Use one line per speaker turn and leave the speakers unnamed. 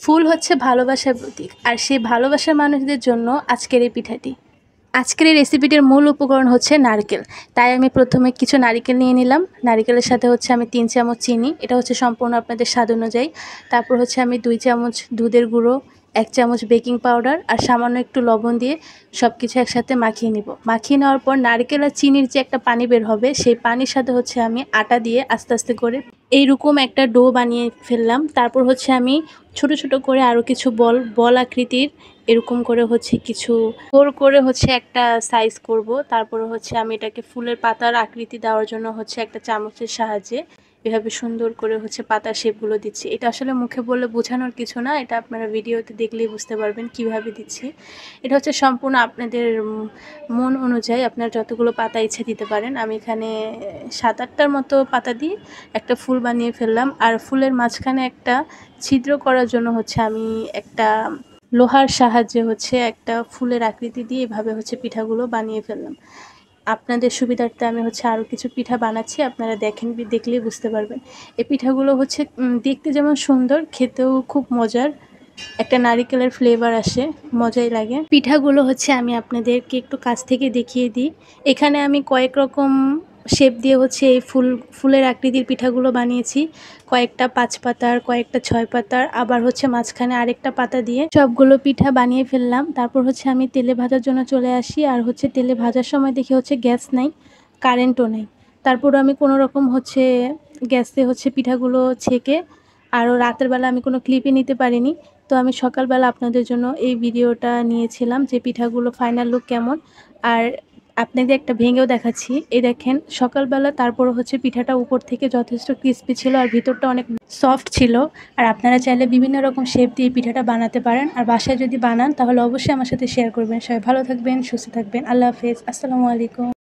ফুল হচ্ছে ভালোবাসার প্রতীক, আর সেই ভালোবাসার মানুষদের জন্য আজকের এই পিঠাটি। আজকের এই রেসিপিটির মূল উপকরণ হচ্ছে নারকেল। তাই আমি প্রথমে কিছু নারকেল নিয়ে নিলাম। নারকেলের সাথে হচ্ছে আমি 3 চামচ চিনি, এটা হচ্ছে সম্পূর্ণ আপনাদের স্বাদ অনুযায়ী। তারপর হচ্ছে আমি 2 চামচ দুধের গুঁড়ো, 1 চামচ বেকিং পাউডার আর সামান্য একটু লবণ দিয়ে সব কিছু একসাথে মাখিয়ে নিব। মাখিয়ে নেওয়ার পর নারকেল আর চিনির যে একটা পানি বের হবে, সেই পানির সাথে হচ্ছে আমি আটা দিয়ে আস্তে আস্তে করে এইরকম একটা ডো বানিয়ে ফেললাম। তারপর হচ্ছে আমি ছোট ছোট করে আরও কিছু বল আকৃতির এরকম করে হচ্ছে কিছু গোল করে হচ্ছে একটা সাইজ করব। তারপরে হচ্ছে আমি এটাকে ফুলের পাতার আকৃতি দেওয়ার জন্য হচ্ছে একটা চামচের সাহায্যে এভাবে সুন্দর করে হচ্ছে পাতার শেপগুলো দিচ্ছি। এটা আসলে মুখে বললে বোঝানোর কিছু না, এটা আপনারা ভিডিওতে দেখলেই বুঝতে পারবেন কিভাবে দিচ্ছি। এটা হচ্ছে সম্পূর্ণ আপনাদের মন অনুযায়ী আপনারা যতগুলো পাতা ইচ্ছে দিতে পারেন। আমি এখানে 7-8টার মতো পাতা দিয়ে একটা ফুল বানিয়ে ফেললাম। আর ফুলের মাঝখানে একটা ছিদ্র করার জন্য হচ্ছে আমি একটা লোহার সাহায্যে হচ্ছে একটা ফুলের আকৃতি দিয়ে এভাবে হচ্ছে পিঠাগুলো বানিয়ে ফেললাম। আপনাদের সুবিধার্থে আমি হচ্ছে আরও কিছু পিঠা বানাচ্ছি, আপনারা দেখলেই বুঝতে পারবেন। এই পিঠাগুলো হচ্ছে দেখতে যেমন সুন্দর, খেতেও খুব মজার, একটা নারিকেলের ফ্লেভার আসে, মজাই লাগে। পিঠাগুলো হচ্ছে আমি আপনাদেরকে একটু কাছ থেকে দেখিয়ে দিই। এখানে আমি কয়েক রকম শেপ দিয়ে হচ্ছে এই ফুলের আকৃতির পিঠাগুলো বানিয়েছি। কয়েকটা 5 পাতার, কয়েকটা 6 পাতার, আবার হচ্ছে মাঝখানে আরেকটা পাতা দিয়ে সবগুলো পিঠা বানিয়ে ফেললাম। তারপর হচ্ছে আমি তেলে ভাজার জন্য চলে আসি। আর হচ্ছে তেলে ভাজার সময় দেখি হচ্ছে গ্যাস নাই, কারেন্টও নেই। তারপরও আমি কোনো রকম হচ্ছে গ্যাসে হচ্ছে পিঠাগুলো ছেঁকে, আরও রাতের বেলা আমি কোনো ক্লিপে নিতে পারিনি, তো আমি সকালবেলা আপনাদের জন্য এই ভিডিওটা নিয়েছিলাম যে পিঠাগুলো ফাইনাল লুক কেমন। আর আপনাদের একটা ভেঙেও দেখাচ্ছি, এই দেখেন সকালবেলা। তারপরও হচ্ছে পিঠাটা উপর থেকে যথেষ্ট ক্রিস্পি ছিল আর ভিতরটা অনেক সফট ছিল। আর আপনারা চাইলে বিভিন্ন রকম শেপ দিয়ে পিঠাটা বানাতে পারেন। আর বাসায় যদি বানান তাহলে অবশ্যই আমার সাথে শেয়ার করবেন। সবাই ভালো থাকবেন, সুস্থ থাকবেন। আল্লাহ হাফেজ, আসসালামু আলাইকুম।